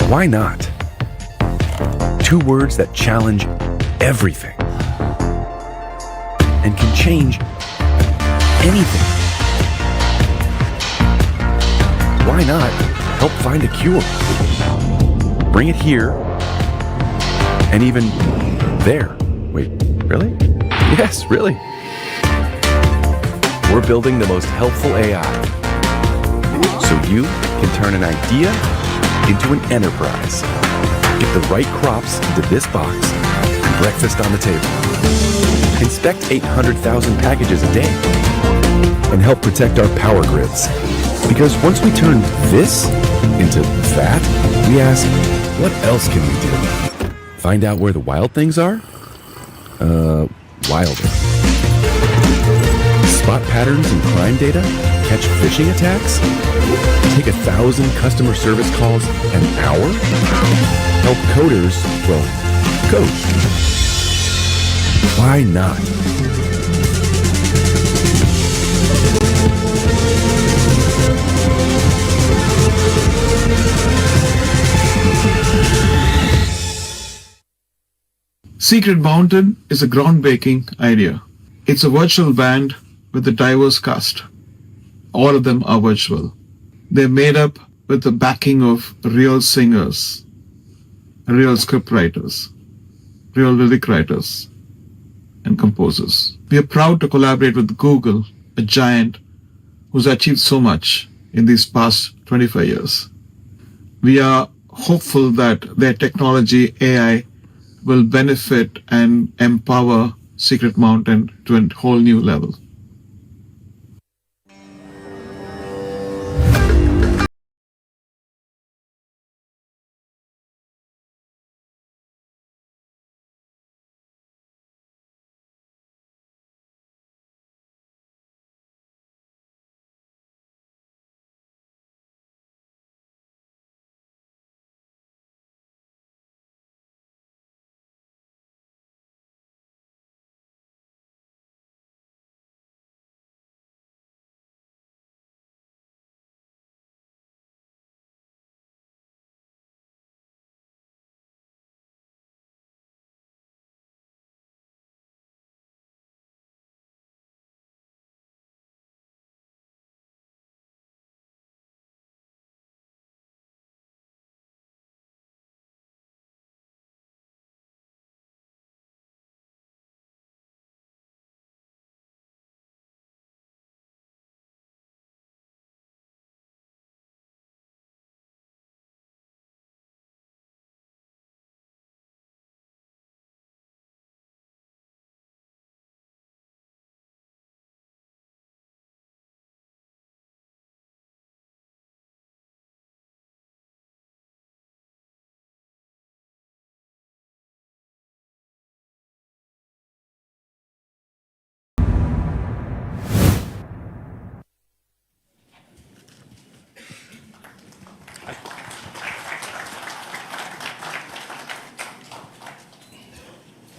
Why not? Two words that challenge everything and can change anything. Why not help find a cure? Bring it here and even there. Wait, really? Yes, really. We're building the most helpful AI so you can turn an idea into an enterprise. Get the right crops into this box and breakfast on the table. Inspect 800,000 packages a day and help protect our power grids. Because once we turn this into that, we ask, what else can we do? Find out where the wild things are? Wilder. Spot patterns in crime data? Catch phishing attacks? Take 1,000 customer service calls an hour? Help coders, well, code. Why not? Secret Mountain is a groundbreaking idea. It's a virtual band with a diverse cast. All of them are virtual. They're made up with the backing of real singers, real script writers, real lyric writers, and composers. We are proud to collaborate with Google, a giant who's achieved so much in these past 25 years. We are hopeful that their technology, AI, will benefit and empower Secret Mountain to a whole new level.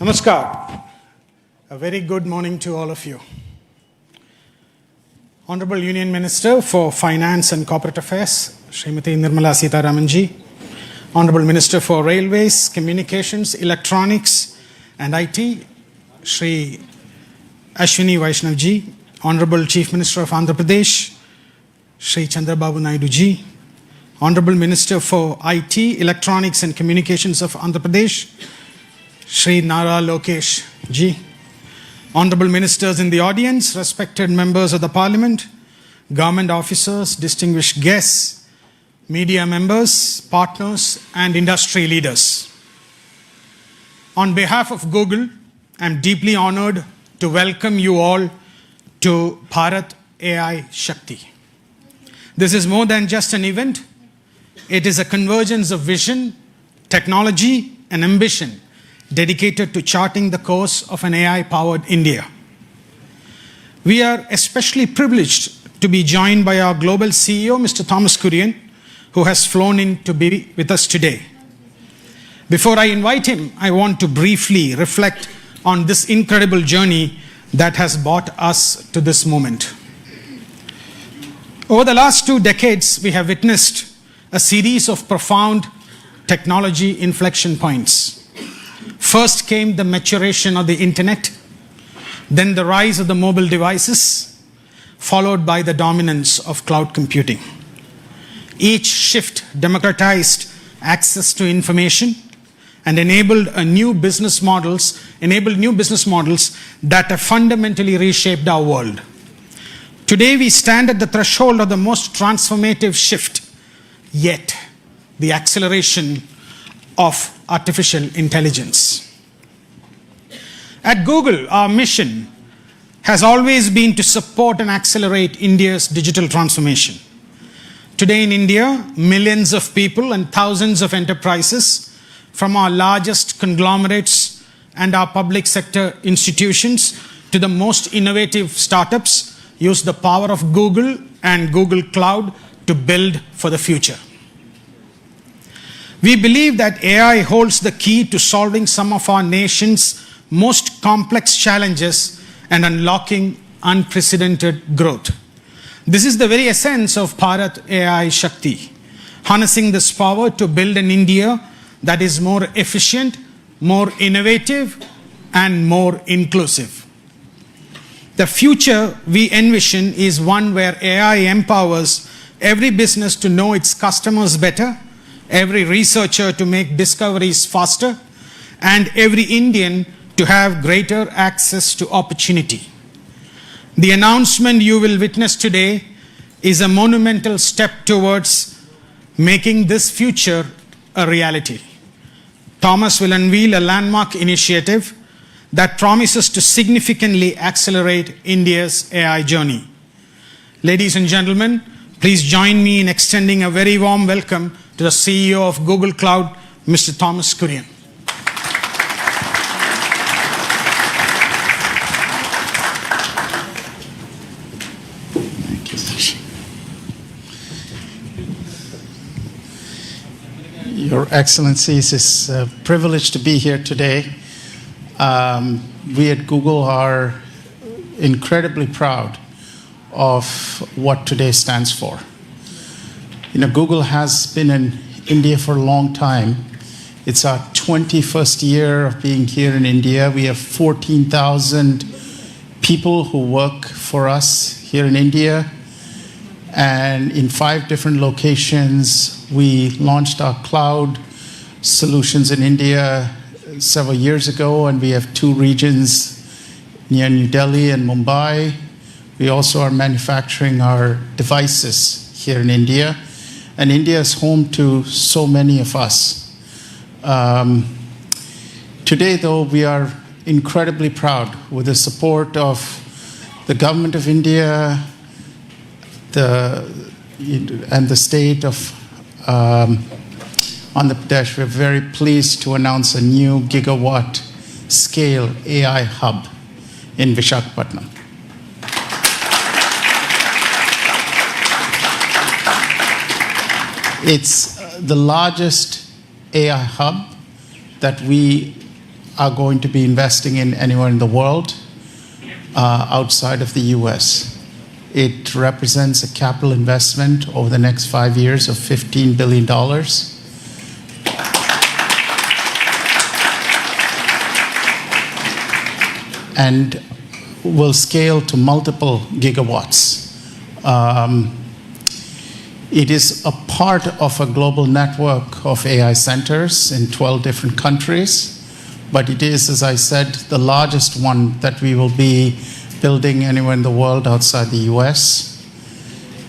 Namaskar. A very good morning to all of you. Honorable Union Minister for Finance and Corporate Affairs, Srimati Nirmala Sitharamanji. Honorable Minister for Railways, Communications, Electronics and IT, Shri Ashwini Vaishnavji. Honorable Chief Minister of Andhra Pradesh, Shri Chandrababu Naidu ji. Honorable Minister for IT, Electronics and Communications of Andhra Pradesh, Shri Nara Lokesh ji. Honorable Ministers in the audience, respected members of the Parliament, government officers, distinguished guests, media members, partners, and industry leaders. On behalf of Google, I'm deeply honored to welcome you all to Bharat AI Shakti. This is more than just an event. It is a convergence of vision, technology, and ambition dedicated to charting the course of an AI-powered India. We are especially privileged to be joined by our global CEO, Mr. Thomas Kurian, who has flown in to be with us today. Before I invite him, I want to briefly reflect on this incredible journey that has brought us to this moment. Over the last 2 decades, we have witnessed a series of profound technology inflection points. First came the maturation of the internet, then the rise of the mobile devices, followed by the dominance of cloud computing. Each shift democratized access to information and enabled new business models that have fundamentally reshaped our world. Today we stand at the threshold of the most transformative shift yet, the acceleration of artificial intelligence. At Google, our mission has always been to support and accelerate India's digital transformation. Today in India, millions of people and thousands of enterprises, from our largest conglomerates and our public sector institutions to the most innovative startups, use the power of Google and Google Cloud to build for the future. We believe that AI holds the key to solving some of our nation's most complex challenges and unlocking unprecedented growth. This is the very essence of Bharat AI Shakti, harnessing this power to build an India that is more efficient, more innovative, and more inclusive. The future we envision is one where AI empowers every business to know its customers better, every researcher to make discoveries faster, and every Indian to have greater access to opportunity. The announcement you will witness today is a monumental step towards making this future a reality. Thomas will unveil a landmark initiative that promises to significantly accelerate India's AI journey. Ladies and gentlemen, please join me in extending a very warm welcome to the CEO of Google Cloud, Mr. Thomas Kurian. Your Excellencies, it's a privilege to be here today. We at Google are incredibly proud of what today stands for. Google has been in India for a long time. It's our 21st year of being here in India. We have 14,000 people who work for us here in India. And in 5 different locations, we launched our cloud solutions in India several years ago, and we have 2 regions near New Delhi and Mumbai. We also are manufacturing our devices here in India, and India is home to so many of us. Today, though, we are incredibly proud with the support of the government of India and the state of Andhra Pradesh. We're very pleased to announce a new gigawatt scale AI hub in Visakhapatnam. It's the largest AI hub that we are going to be investing in anywhere in the world outside of the US. It represents a capital investment over the next 5 years of $15 billion. And will scale to multiple gigawatts. It is a part of a global network of AI centers in 12 different countries, but it is, as I said, the largest one that we will be building anywhere in the world outside the US.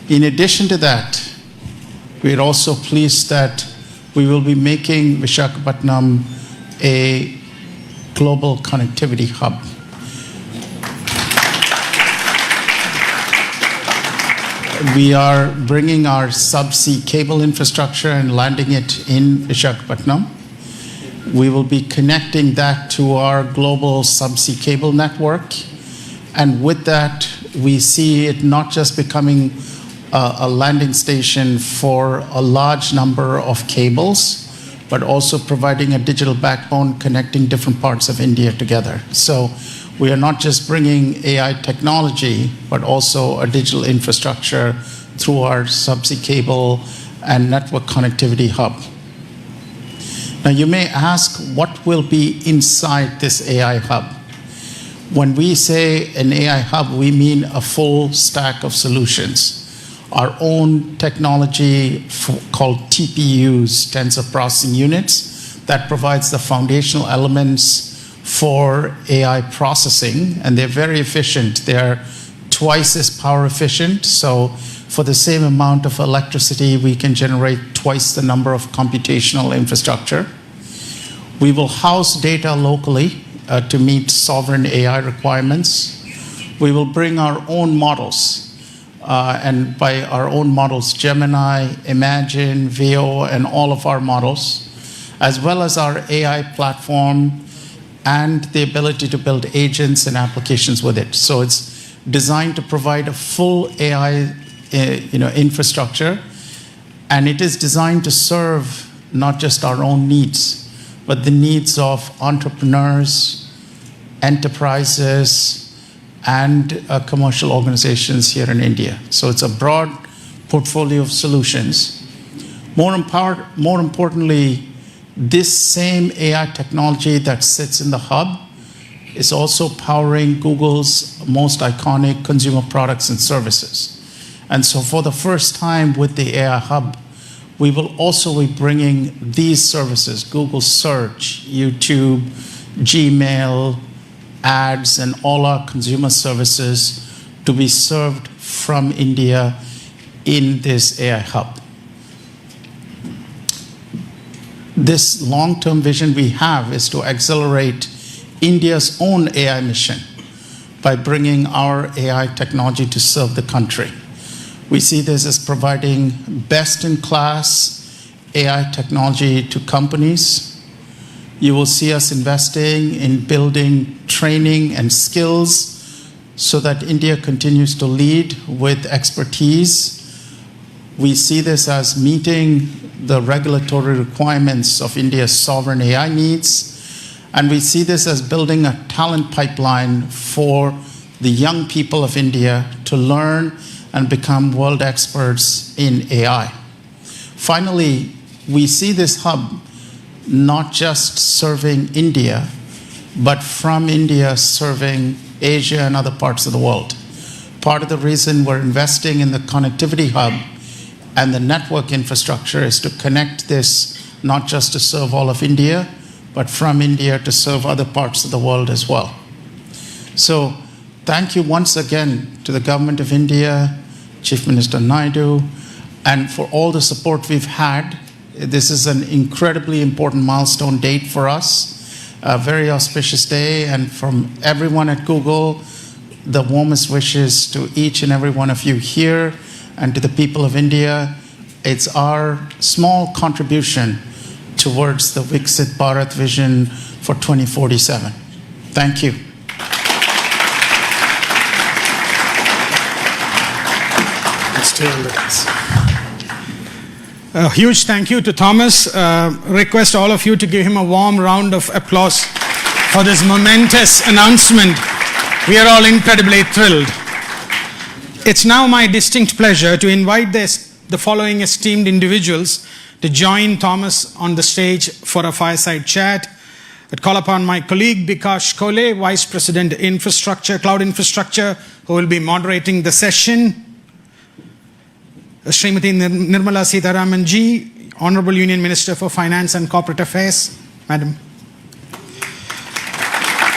In addition to that, we're also pleased that we will be making Visakhapatnam a global connectivity hub. We are bringing our subsea cable infrastructure and landing it in Visakhapatnam. We will be connecting that to our global subsea cable network. And with that, we see it not just becoming a landing station for a large number of cables, but also providing a digital backbone connecting different parts of India together. So we are not just bringing AI technology, but also a digital infrastructure through our subsea cable and network connectivity hub. Now you may ask, what will be inside this AI hub? When we say an AI hub, we mean a full stack of solutions. Our own technology called TPUs, tensor processing units, that provides the foundational elements for AI processing, and they're very efficient. They're twice as power efficient, so for the same amount of electricity, we can generate twice the number of computational infrastructure. We will house data locally to meet sovereign AI requirements. We will bring our own models, and by our own models, Gemini, Imagine, Veo, and all of our models, as well as our AI platform and the ability to build agents and applications with it. So it's designed to provide a full AI infrastructure, and it is designed to serve not just our own needs, but the needs of entrepreneurs, enterprises, and commercial organizations here in India. So it's a broad portfolio of solutions. More importantly, this same AI technology that sits in the hub is also powering Google's most iconic consumer products and services. And so for the first time with the AI hub, we will also be bringing these services, Google Search, YouTube, Gmail, ads, and all our consumer services to be served from India in this AI hub. This long-term vision we have is to accelerate India's own AI mission by bringing our AI technology to serve the country. We see this as providing best-in-class AI technology to companies. You will see us investing in building training and skills so that India continues to lead with expertise. We see this as meeting the regulatory requirements of India's sovereign AI needs. And we see this as building a talent pipeline for the young people of India to learn and become world experts in AI. Finally, we see this hub not just serving India, but from India serving Asia and other parts of the world. Part of the reason we're investing in the connectivity hub and the network infrastructure is to connect this not just to serve all of India, but from India to serve other parts of the world as well. So thank you once again to the government of India, Chief Minister Naidu, and for all the support we've had. This is an incredibly important milestone date for us, a very auspicious day, and from everyone at Google, the warmest wishes to each and every one of you here and to the people of India. It's our small contribution towards the Viksit Bharat vision for 2047. Thank you. Let's stay on the desk. A huge thank you to Thomas. Request all of you to give him a warm round of applause for this momentous announcement. We are all incredibly thrilled. It's now my distinct pleasure to invite the following esteemed individuals to join Thomas on the stage for a fireside chat. I'd call upon my colleague Bikash Kole, Vice President Infrastructure, Cloud Infrastructure, who will be moderating the session. Srimati Nirmala Sitharaman ji, Honorable Union Minister for Finance and Corporate Affairs, Madam.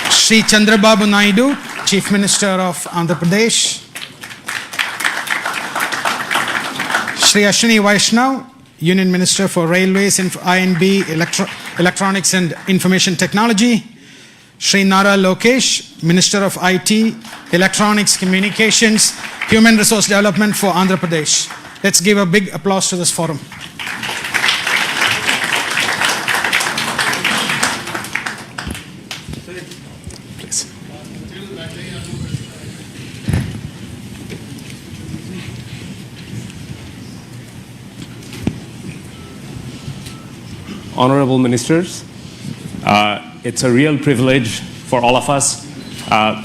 Shri Chandrababu Naidu, Chief Minister of Andhra Pradesh. Shri Ashwini Vaishnav, Union Minister for Railways, I&B, Electronics and Information Technology. Shri Nara Lokesh, Minister of IT, Electronics, Communications, Human Resource Development for Andhra Pradesh. Let's give a big applause to this forum. Please. Honorable Ministers, it's a real privilege for all of us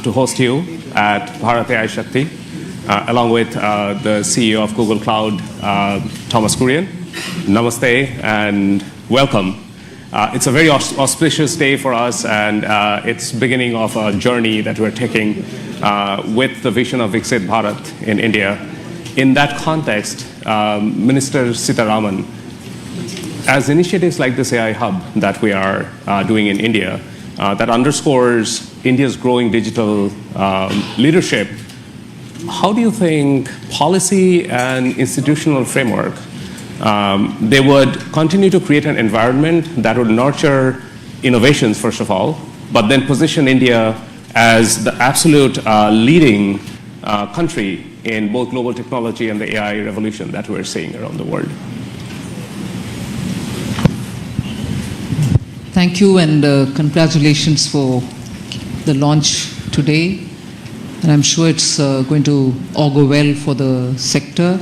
to host you at Bharat AI Shakti, along with the CEO of Google Cloud, Thomas Kurian. Namaste and welcome. It's a very auspicious day for us, and it's beginning of a journey that we're taking with the vision of Viksit Bharat in India. In that context, Minister Sitaraman, as initiatives like this AI hub that we are doing in India, that underscores India's growing digital leadership, how do you think policy and institutional framework they would continue to create an environment that would nurture innovations, first of all, but then position India as the absolute leading country in both global technology and the AI revolution that we're seeing around the world? Thank you, and congratulations for the launch today. And I'm sure it's going to augur well for the sector.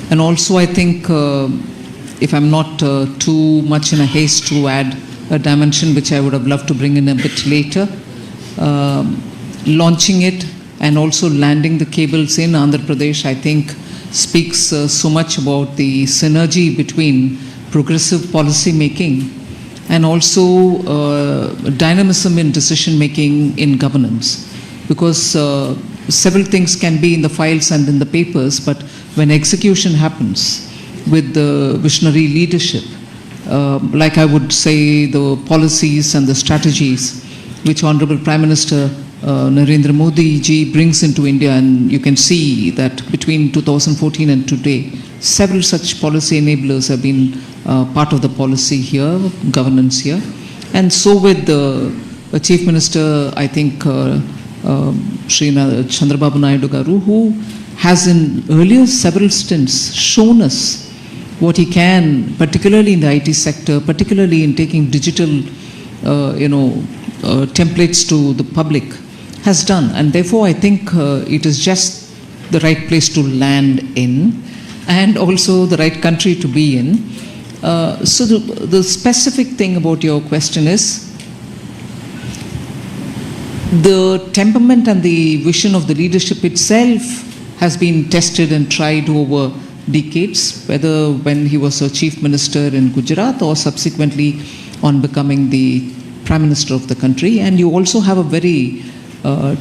And also, I think, if I'm not too much in a haste to add a dimension which I would have loved to bring in a bit later, launching it and also landing the cables in Andhra Pradesh, I think, speaks so much about the synergy between progressive policy making and also dynamism in decision making in governance. Because several things can be in the files and in the papers, but when execution happens with the visionary leadership, like I would say the policies and the strategies which Honorable Prime Minister Narendra Modi ji brings into India, and you can see that between 2014 and today, several such policy enablers have been part of the policy here, governance here. And so with the Chief Minister, I think, Shri Chandrababu Naidu Garu, who has in earlier several stints shown us what he can, particularly in the IT sector, particularly in taking digital, templates to the public, has done. And therefore, I think it is just the right place to land in, and also the right country to be in. So the specific thing about your question is, the temperament and the vision of the leadership itself has been tested and tried over decades, whether when he was a chief minister in Gujarat or subsequently on becoming the prime minister of the country. And you also have a very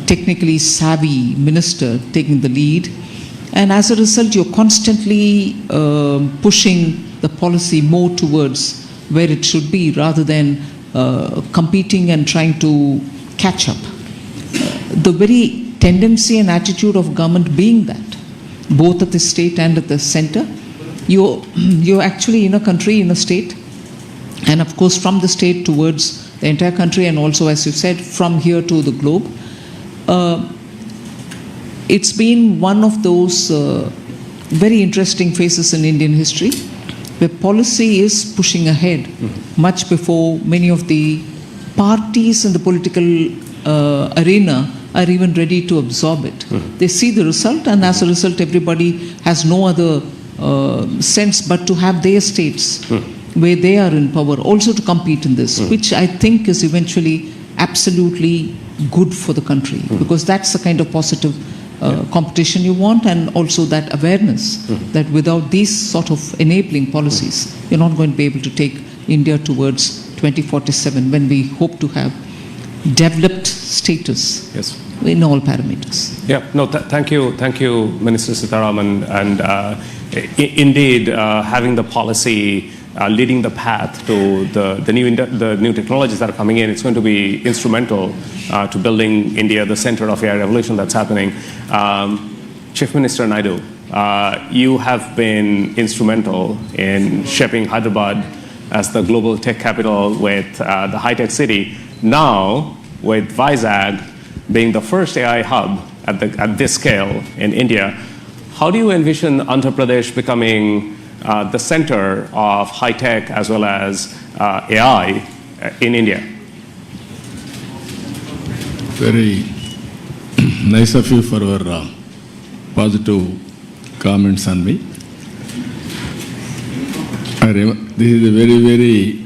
technically savvy minister taking the lead. And as a result, you're constantly pushing the policy more towards where it should be, rather than competing and trying to catch up. The very tendency and attitude of government being that, both at the state and at the center, you're actually in a country, in a state, and of course from the state towards the entire country, and also, as you said, from here to the globe. It's been one of those very interesting phases in Indian history, where policy is pushing ahead much before many of the parties in the political arena are even ready to absorb it. They see the result, and as a result, everybody has no other sense but to have their states where they are in power also to compete in this, which I think is eventually absolutely good for the country, because that's the kind of positive competition you want, and also that awareness that without these sort of enabling policies, you're not going to be able to take India towards 2047, when we hope to have developed status in all parameters. Yeah, no, thank you, Minister Sitaraman. And indeed, having the policy leading the path to the new technologies that are coming in, it's going to be instrumental to building India, the center of AI revolution that's happening. Chief Minister Naidu, you have been instrumental in shaping Hyderabad as the global tech capital, with the high-tech city. Now, with Vizag being the first AI hub at this scale in India, how do you envision Andhra Pradesh becoming the center of high-tech as well as AI in India? Very nice of you for your positive comments on me. This is a very, very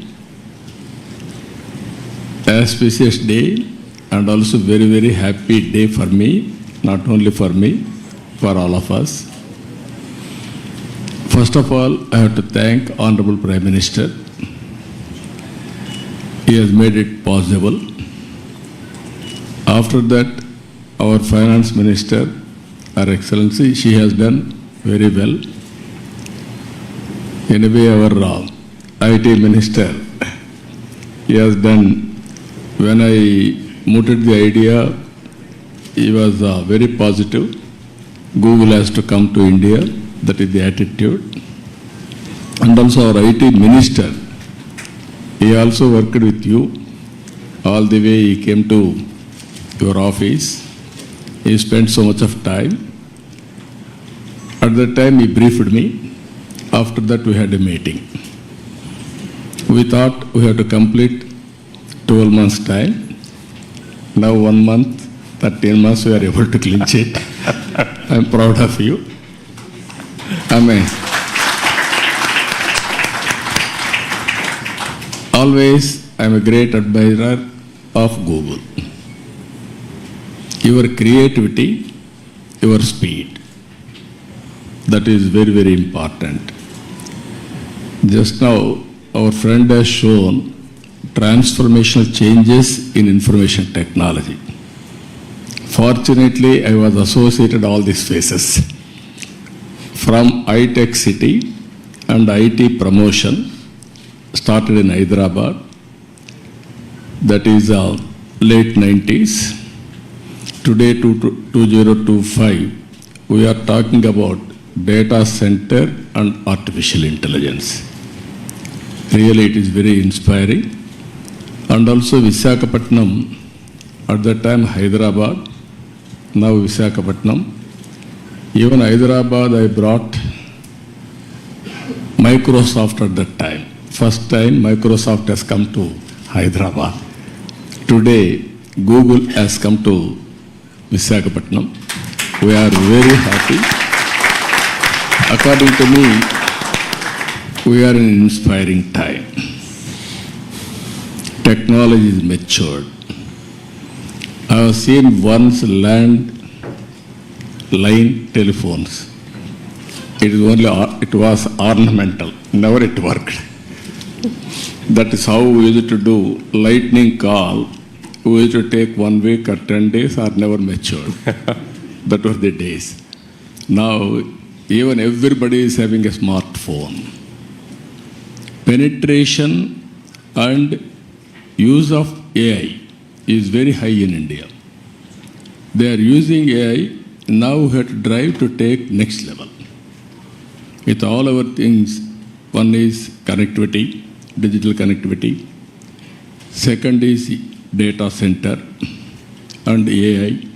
auspicious day, and also very, very happy day for me, not only for me, for all of us. First of all, I have to thank Honorable Prime Minister he has made it possible. After that, our finance minister, Her Excellency, she has done very well. Anyway, our IT minister, he has done, when I mooted the idea, he was very positive. Google has to come to India, that is the attitude. And also our IT minister, he also worked with you. All the way he came to your office. He spent so much of time. At that time he briefed me. After that we had a meeting. We thought we had to complete 12 months time. Now 1 month, 13 months we are able to clinch it. I am proud of you. Amen. Always I am a great admirer of Google. Your creativity, your speed, that is very, very important. Just now, our friend has shown transformational changes in information technology. Fortunately, I was associated all these phases. From iTech City and IT promotion, started in Hyderabad, that is late 90s. Today, 2025, we are talking about data center and artificial intelligence. Really, it is very inspiring. And also Visakhapatnam, at that time Hyderabad, now Visakhapatnam. Even Hyderabad, I brought Microsoft at that time. First time Microsoft has come to Hyderabad. Today, Google has come to Visakhapatnam. We are very happy. According to me, we are in an inspiring time. Technology is matured. I have seen once line telephones. It was ornamental. Never it worked. That is how we used to do lightning call. We used to take 1 week or 10 days or never matured. That were the days. Now, even everybody is having a smartphone. Penetration and use of AI is very high in India. They are using AI, now we have to drive to take next level. With all our things, one is connectivity, digital connectivity. Second is data center and AI,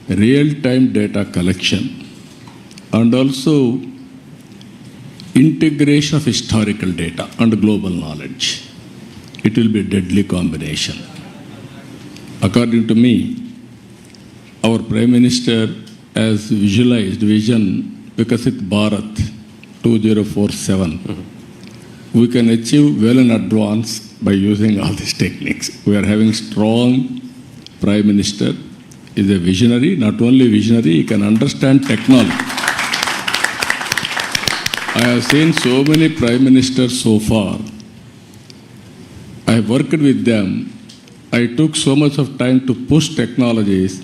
real-time data collection, and also integration of historical data and global knowledge. It will be a deadly combination. According to me, our Prime Minister has visualized vision Viksit Bharat 2047. We can achieve well in advance by using all these techniques. We are having strong Prime Minister, is a visionary, not only visionary, he can understand technology. I have seen so many Prime Ministers so far. I have worked with them. I took so much of time to push technologies,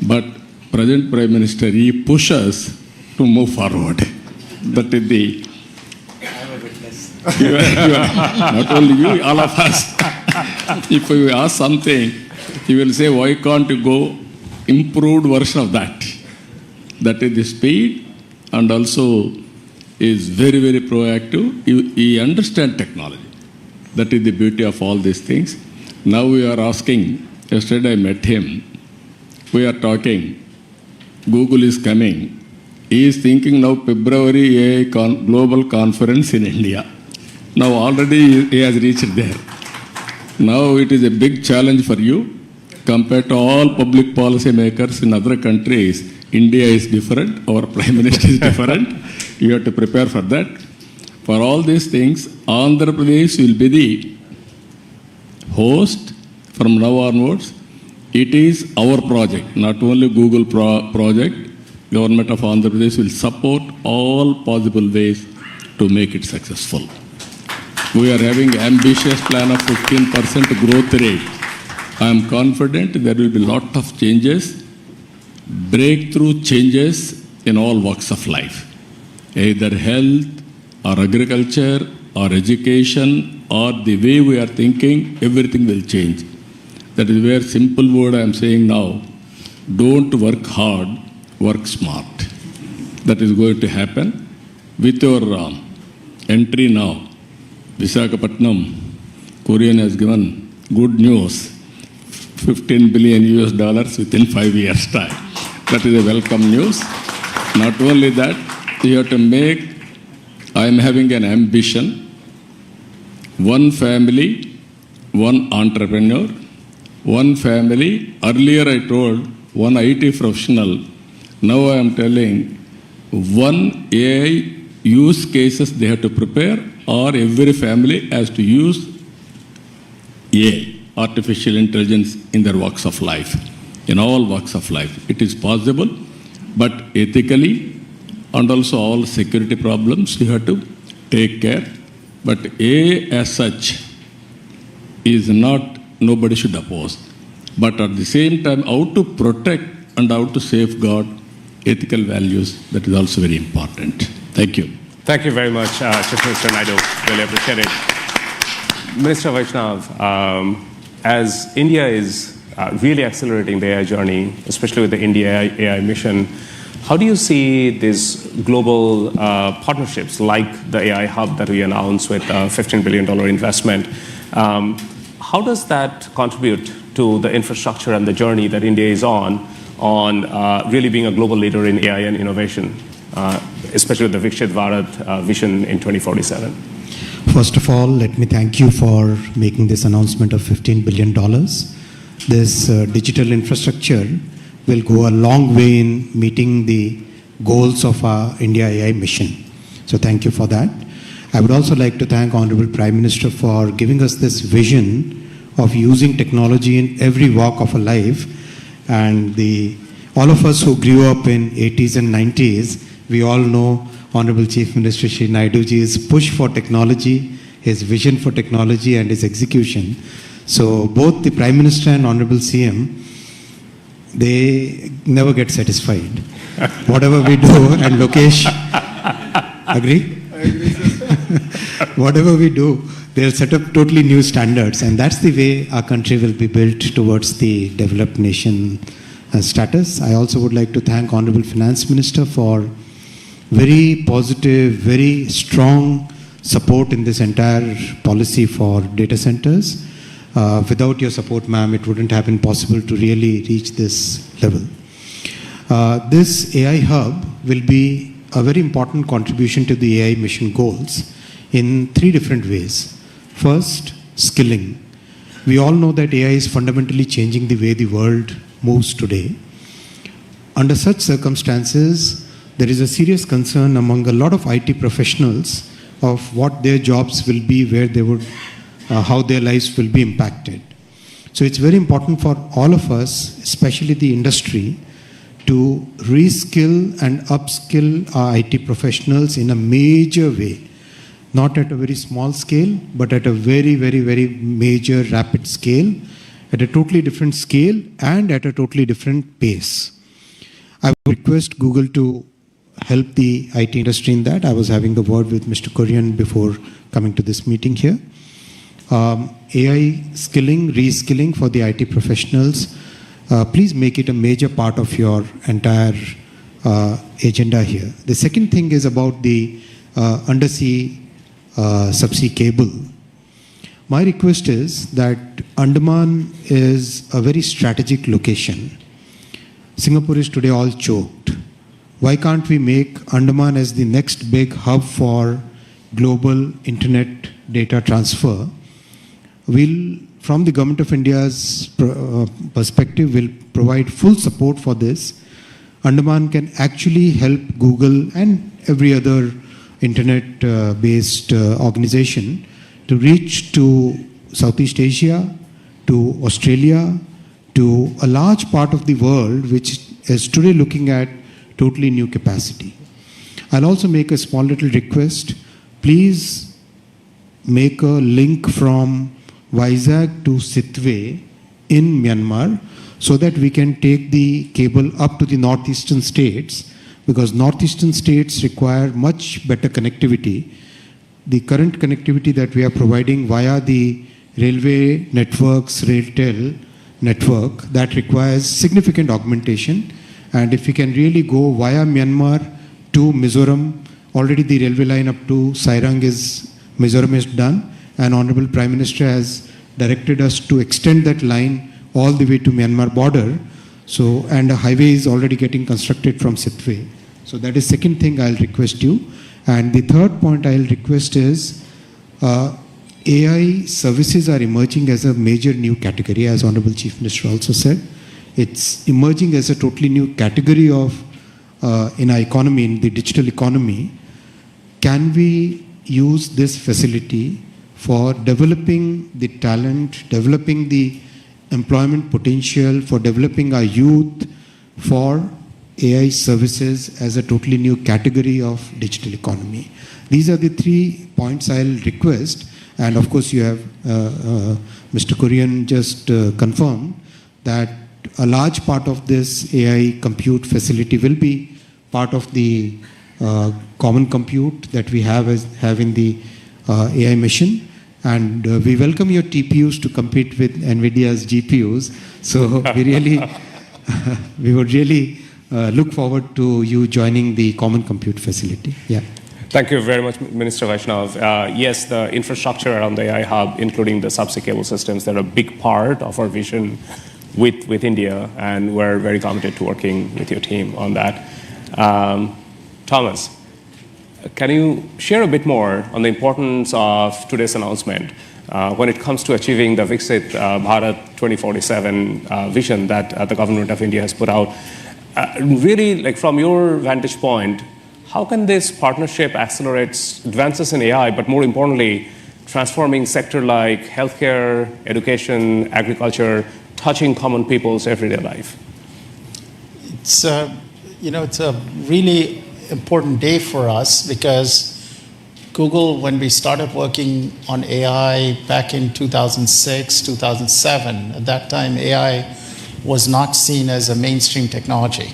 but present Prime Minister, he pushes to move forward. That is the... not only you, all of us. If you ask something, he will say, why can't you go improved version of that? That is the speed, and also is very, very proactive. He understands technology. That is the beauty of all these things. Now we are asking, yesterday I met him, we are talking, Google is coming. He is thinking now February AI global conference in India. Now already he has reached there. Now it is a big challenge for you. Compared to all public policy makers in other countries, India is different, our Prime Minister is different. You have to prepare for that. For all these things, Andhra Pradesh will be the host from now onwards. It is our project, not only Google project. Government of Andhra Pradesh will support all possible ways to make it successful. We are having ambitious plan of 15% growth rate. I am confident there will be lot of changes, breakthrough changes in all walks of life, either health or agriculture or education or the way we are thinking, everything will change. That is where simple word I am saying now, don't work hard, work smart. That is going to happen. With your entry now, Visakhapatnam, Korean has given good news, $15 billion within 5 years' time. That is a welcome news. Not only that, you have to make, I am having an ambition, one family, one entrepreneur, one family. Earlier I told one IT professional, now I am telling one AI use cases they have to prepare, or every family has to use AI, artificial intelligence, in their walks of life, in all walks of life. It is possible, but ethically and also all security problems you have to take care. But AI as such is not, nobody should oppose. But at the same time, how to protect and how to safeguard ethical values, that is also very important. Thank you. Thank you very much, Chief Minister Naidu. Really appreciate it. Minister Vaishnav, as India is really accelerating the AI journey, especially with the India AI mission, how do you see these global partnerships like the AI hub that we announced with a $15 billion investment? How does that contribute to the infrastructure and the journey that India is on really being a global leader in AI and innovation, especially with the Viksit Bharat vision in 2047? First of all, let me thank you for making this announcement of $15 billion. This digital infrastructure will go a long way in meeting the goals of our India AI mission. So thank you for that. I would also like to thank Honorable Prime Minister for giving us this vision of using technology in every walk of our life. And all of us who grew up in 80s and 90s, we all know Honorable Chief Minister Shri Naiduji's push for technology, his vision for technology and his execution. So both the Prime Minister and Honorable CM, they never get satisfied. Whatever we do, and Lokesh, agree? I agree, sir. Whatever we do, they'll set up totally new standards, and that's the way our country will be built towards the developed nation status. I also would like to thank Honorable Finance Minister for very positive, very strong support in this entire policy for data centers. Without your support, ma'am, it wouldn't have been possible to really reach this level. This AI hub will be a very important contribution to the AI mission goals in 3 different ways. First, skilling. We all know that AI is fundamentally changing the way the world moves today. Under such circumstances, there is a serious concern among a lot of IT professionals of what their jobs will be, where they would, how their lives will be impacted. So it's very important for all of us, especially the industry, to reskill and upskill our IT professionals in a major way. Not at a very small scale, but at a very, very, very major, rapid scale, at a totally different scale and at a totally different pace. I would request Google to help the IT industry in that. I was having the word with Mr. Kurian before coming to this meeting here. AI skilling, reskilling for the IT professionals, please make it a major part of your entire agenda here. The second thing is about the undersea subsea cable. My request is that Andaman is a very strategic location. Singapore is today all choked. Why can't we make Andaman as the next big hub for global internet data transfer? We'll, from the Government of India's perspective, will provide full support for this. Andaman can actually help Google and every other internet-based organization to reach to Southeast Asia, to Australia, to a large part of the world which is today looking at totally new capacity. I'll also make a small little request. Please make a link from Vizag to Sitwe in Myanmar so that we can take the cable up to the northeastern states, because northeastern states require much better connectivity. The current connectivity that we are providing via the railway networks, RailTel network, that requires significant augmentation. And if we can really go via Myanmar to Mizoram, already the railway line up to Sairang Mizoram is done, and Honorable Prime Minister has directed us to extend that line all the way to Myanmar border. So, and a highway is already getting constructed from Sitwe. So that is second thing I'll request you. And the third point I'll request is AI services are emerging as a major new category, as Honorable Chief Minister also said. It's emerging as a totally new category of in our economy, in the digital economy. Can we use this facility for developing the talent, developing the employment potential, for developing our youth, for AI services as a totally new category of digital economy? These are the 3 points I'll request. And of course, you have Mr. Korean just confirmed that a large part of this AI compute facility will be part of the common compute that we have in the AI mission. And we welcome your TPUs to compete with NVIDIA's GPUs. So we would really look forward to you joining the common compute facility. Yeah. Thank you very much, Minister Vaishnav. Yes, the infrastructure around the AI hub, including the subsea cable systems, they're a big part of our vision with India, and we're very committed to working with your team on that. Thomas, can you share a bit more on the importance of today's announcement when it comes to achieving the Viksit Bharat 2047 vision that the government of India has put out? Really, like from your vantage point, how can this partnership accelerate advances in AI, but more importantly, transforming sector like healthcare, education, agriculture, touching common people's everyday life? It's a really important day for us because Google, when we started working on AI back in 2006, 2007, at that time AI was not seen as a mainstream technology.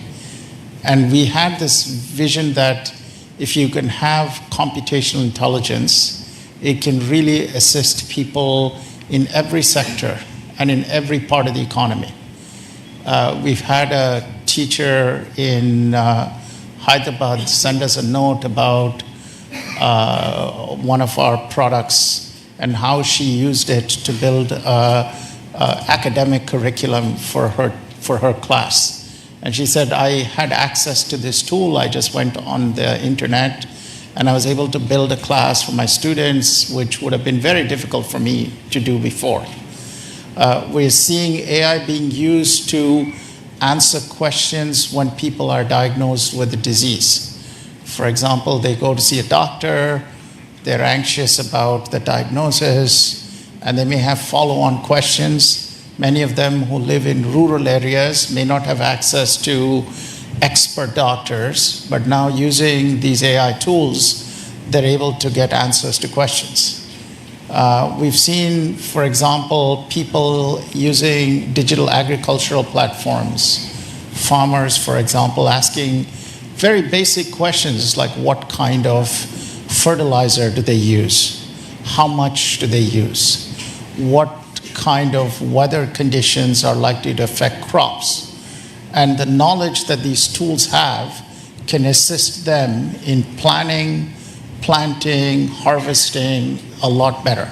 And we had this vision that if you can have computational intelligence, it can really assist people in every sector and in every part of the economy. We've had a teacher in Hyderabad send us a note about one of our products and how she used it to build an academic curriculum for her class. And she said, I had access to this tool. I just went on the internet and I was able to build a class for my students, which would have been very difficult for me to do before. We're seeing AI being used to answer questions when people are diagnosed with a disease. For example, they go to see a doctor, they're anxious about the diagnosis, and they may have follow-on questions. Many of them who live in rural areas may not have access to expert doctors, but now using these AI tools, they're able to get answers to questions. We've seen, for example, people using digital agricultural platforms, farmers, for example, asking very basic questions like what kind of fertilizer do they use? How much do they use? What kind of weather conditions are likely to affect crops? And the knowledge that these tools have can assist them in planning, planting, harvesting a lot better.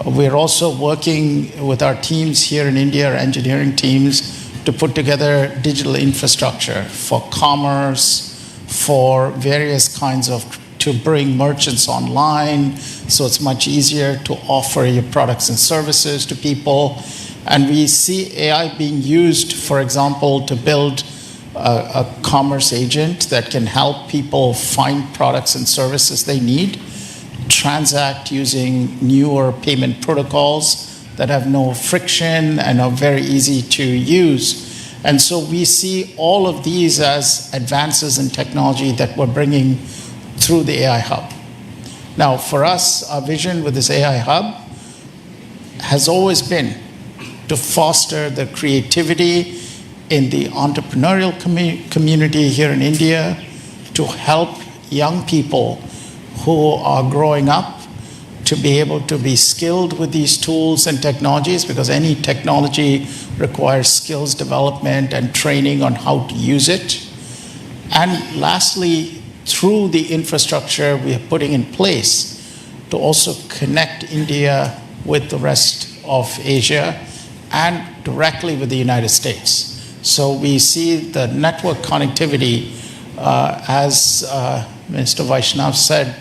We're also working with our teams here in India, our engineering teams, to put together digital infrastructure for commerce, for various kinds of, to bring merchants online, so it's much easier to offer your products and services to people. And we see AI being used, for example, to build a commerce agent that can help people find products and services they need, transact using newer payment protocols that have no friction and are very easy to use. And so we see all of these as advances in technology that we're bringing through the AI Hub. Now, for us, our vision with this AI hub has always been to foster the creativity in the entrepreneurial community here in India, to help young people who are growing up to be able to be skilled with these tools and technologies, because any technology requires skills development and training on how to use it. And lastly, through the infrastructure we are putting in place to also connect India with the rest of Asia and directly with the United States. So we see the network connectivity, as Minister Vaishnav said,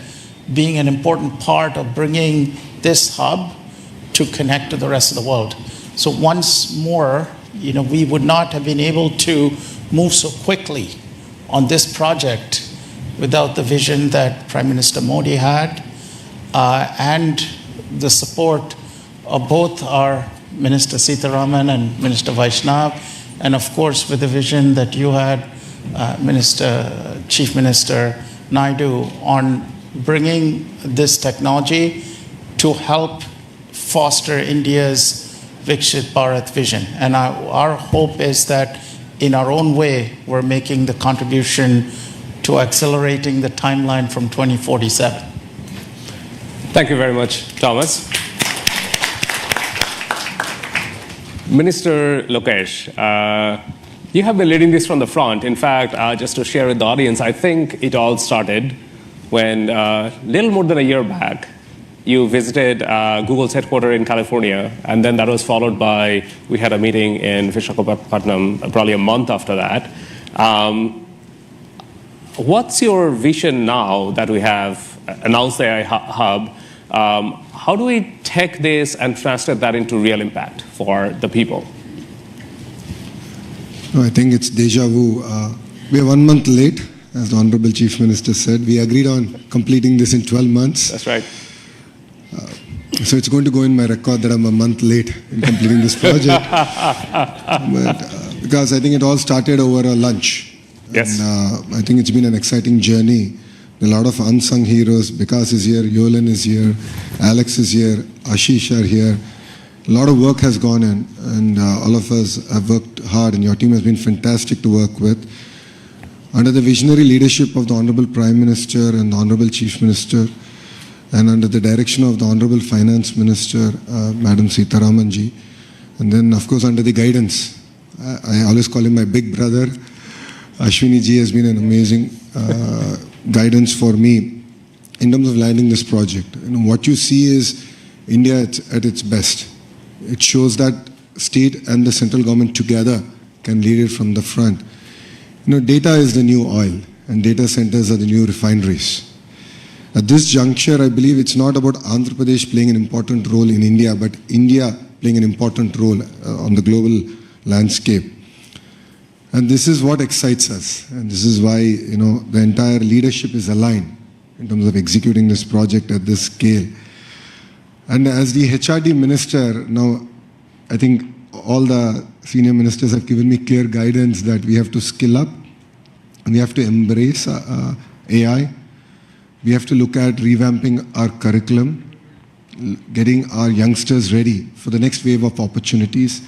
being an important part of bringing this hub to connect to the rest of the world. So once more, we would not have been able to move so quickly on this project without the vision that Prime Minister Modi had, and the support of both our Minister Sitharaman and Minister Vaishnav, and of course with the vision that you had, Chief Minister Naidu, on bringing this technology to help foster India's Viksit Bharat vision. And our hope is that in our own way, we're making the contribution to accelerating the timeline from 2047. Thank you very much, Thomas. Minister Lokesh, you have been leading this from the front. In fact, just to share with the audience, I think it all started when little more than a year back, you visited Google's headquarters in California, and then that was followed by, we had a meeting in Visakhapatnam probably a month after that. What's your vision now that we have announced the AI hub? How do we take this and translate that into real impact for the people? No, I think it's deja vu. We are 1 month late, as the Honorable Chief Minister said. We agreed on completing this in 12 months. That's right. So it's going to go in my record that I'm a month late in completing this project. But, because I think it all started over a lunch. Yes. And, I think it's been an exciting journey. A lot of unsung heroes. Vikas is here, Yolan is here, Alex is here, Ashish are here. A lot of work has gone in, and all of us have worked hard, and your team has been fantastic to work with. Under the visionary leadership of the Honorable Prime Minister and the Honorable Chief Minister, and under the direction of the Honorable Finance Minister, Madam Sitharaman ji, and then of course under the guidance, I always call him my big brother, Ashwini ji has been an amazing guidance for me in terms of landing this project. What you see is India at its best. It shows that state and the central government together can lead it from the front. Data is the new oil, and data centers are the new refineries. At this juncture, I believe it's not about Andhra Pradesh playing an important role in India, but India playing an important role on the global landscape. And this is what excites us, and this is why the entire leadership is aligned in terms of executing this project at this scale. And as the HRD minister, now I think all the senior ministers have given me clear guidance that we have to skill up, and we have to embrace AI. We have to look at revamping our curriculum, getting our youngsters ready for the next wave of opportunities.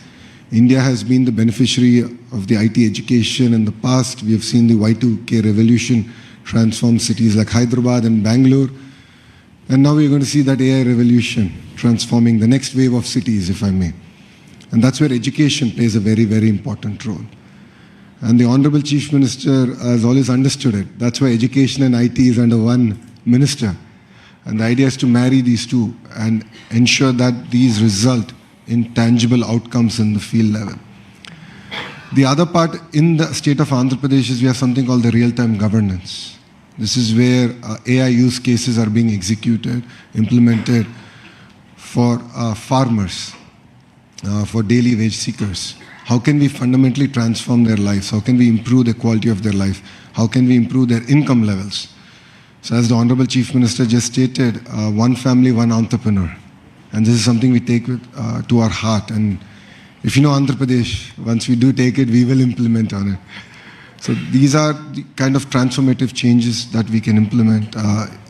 India has been the beneficiary of the IT education in the past. We have seen the Y2K revolution transform cities like Hyderabad and Bangalore. And now we're going to see that AI revolution transforming the next wave of cities, if I may. And that's where education plays a very, very important role. And the Honorable Chief Minister has always understood it. That's why education and IT is under one minister. And the idea is to marry these two and ensure that these result in tangible outcomes in the field level. The other part in the state of Andhra Pradesh is we have something called the real-time governance. This is where AI use cases are being executed, implemented for farmers, for daily wage seekers. How can we fundamentally transform their lives? How can we improve the quality of their life? How can we improve their income levels? So as the Honorable Chief Minister just stated, one family, one entrepreneur. And this is something we take to our heart. And if you know Andhra Pradesh, once we do take it, we will implement on it. So these are the kind of transformative changes that we can implement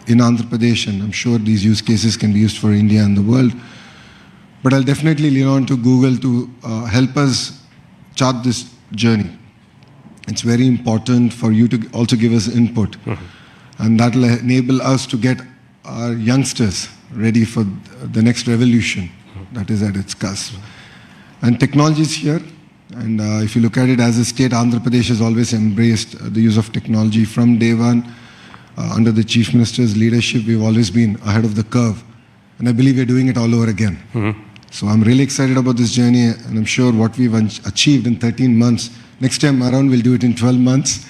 in Andhra Pradesh, and I'm sure these use cases can be used for India and the world. But I'll definitely lean on to Google to help us chart this journey. It's very important for you to also give us input. And that will enable us to get our youngsters ready for the next revolution that is at its cusp. And technology is here. And if you look at it as a state, Andhra Pradesh has always embraced the use of technology from day one. Under the Chief Minister's leadership, we've always been ahead of the curve. And I believe we're doing it all over again. So I'm really excited about this journey, and I'm sure what we've achieved in 13 months, next time around we'll do it in 12 months.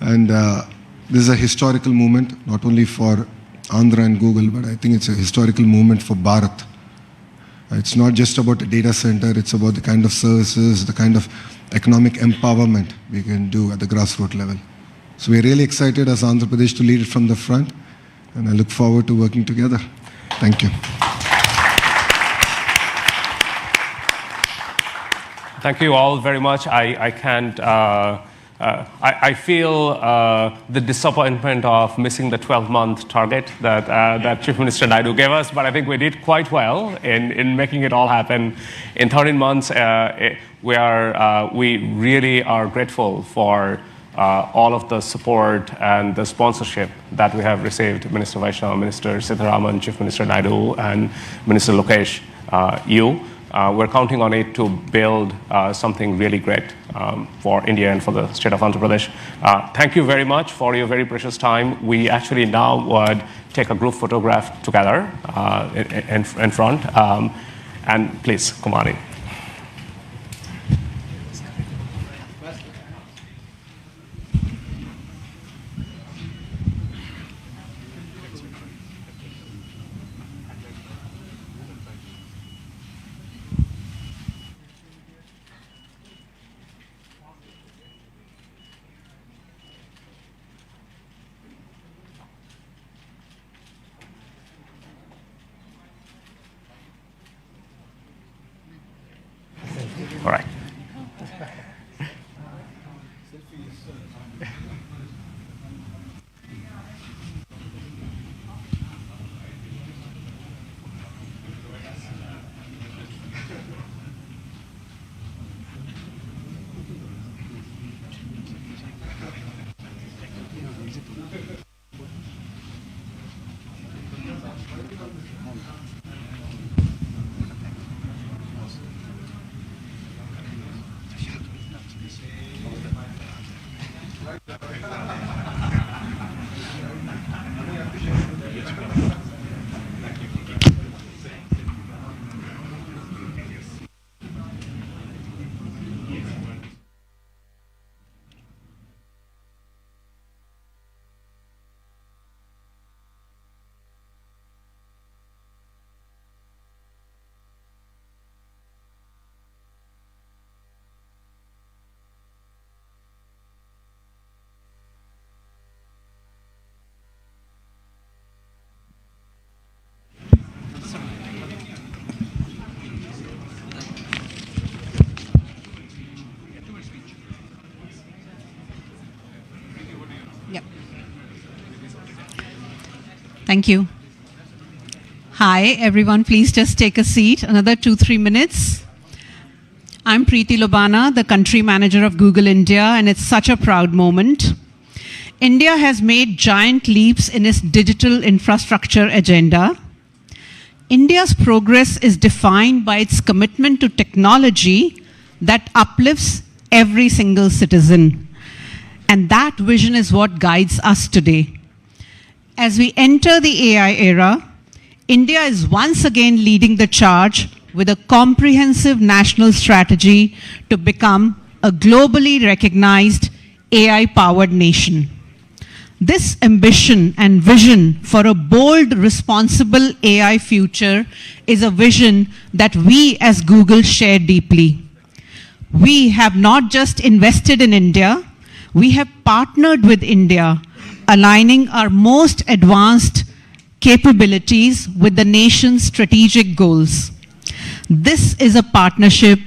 And this is a historical moment, not only for Andhra and Google, but I think it's a historical moment for Bharat. It's not just about a data center, it's about the kind of services, the kind of economic empowerment we can do at the grassroots level. So we're really excited as Andhra Pradesh to lead it from the front, and I look forward to working together. Thank you. Thank you all very much. I feel the disappointment of missing the 12-month target that Chief Minister Naidu gave us, but I think we did quite well in making it all happen. In 13 months, we really are grateful for all of the support and the sponsorship that we have received. Minister Vaishnav, Minister Sitharaman, Chief Minister Naidu, and Minister Lokesh, we're counting on it to build something really great for India and for the state of Andhra Pradesh. Thank you very much for your very precious time. We actually now would take a group photograph together in front. And please, come on in. All right. Thank you. Hi, everyone. Please just take a seat. Another 2-3 minutes. I'm Preeti Lobana, the country manager of Google India, and it's such a proud moment. India has made giant leaps in its digital infrastructure agenda. India's progress is defined by its commitment to technology that uplifts every single citizen. And that vision is what guides us today. As we enter the AI era, India is once again leading the charge with a comprehensive national strategy to become a globally recognized AI-powered nation. This ambition and vision for a bold, responsible AI future is a vision that we as Google share deeply. We have not just invested in India, we have partnered with India, aligning our most advanced capabilities with the nation's strategic goals. This is a partnership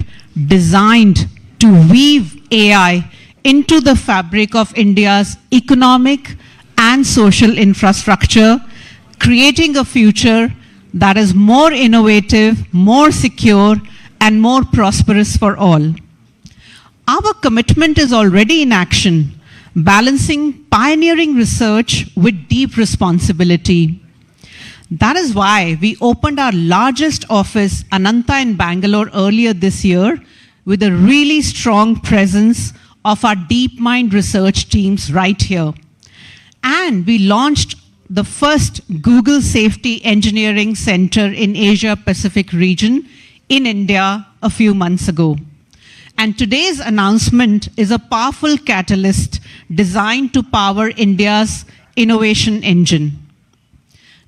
designed to weave AI into the fabric of India's economic and social infrastructure creating a future that is more innovative, more secure, and more prosperous for all. Our commitment is already in action, balancing pioneering research with deep responsibility. That is why we opened our largest office, Ananta in Bangalore, earlier this year, with a really strong presence of our DeepMind research teams right here. And we launched the first Google Safety Engineering Center in Asia Pacific region in India a few months ago. And today's announcement is a powerful catalyst designed to power India's innovation engine.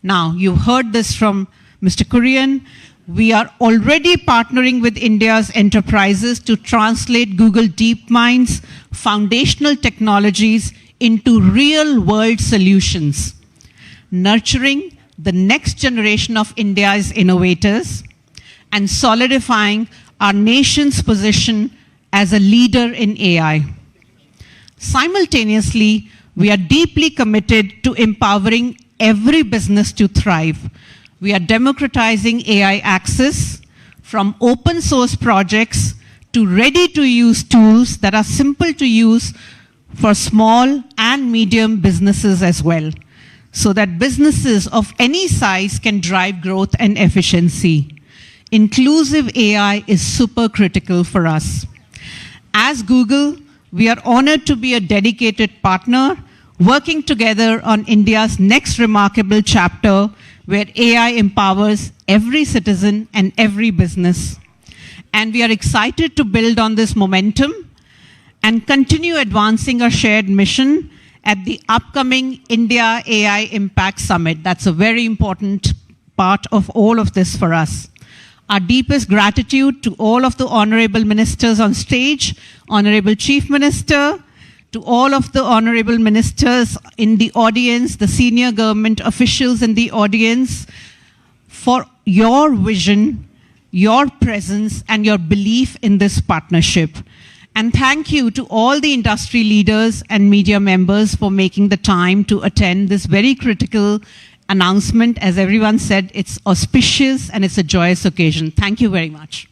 Now, you've heard this from Mr. Kurian. We are already partnering with India's enterprises to translate Google DeepMind's foundational technologies into real-world solutions, nurturing the next generation of India's innovators and solidifying our nation's position as a leader in AI. Simultaneously, we are deeply committed to empowering every business to thrive. We are democratizing AI access from open source projects to ready-to-use tools that are simple to use for small and medium businesses as well, so that businesses of any size can drive growth and efficiency. Inclusive AI is super critical for us. As Google, we are honored to be a dedicated partner, working together on India's next remarkable chapter, where AI empowers every citizen and every business. And we are excited to build on this momentum and continue advancing our shared mission at the upcoming India AI Impact Summit. That's a very important part of all of this for us. Our deepest gratitude to all of the honorable ministers on stage, Honorable Chief Minister, to all of the honorable ministers in the audience, the senior government officials in the audience, for your vision, your presence, and your belief in this partnership. And thank you to all the industry leaders and media members for making the time to attend this very critical announcement. As everyone said, it's auspicious and it's a joyous occasion. Thank you very much.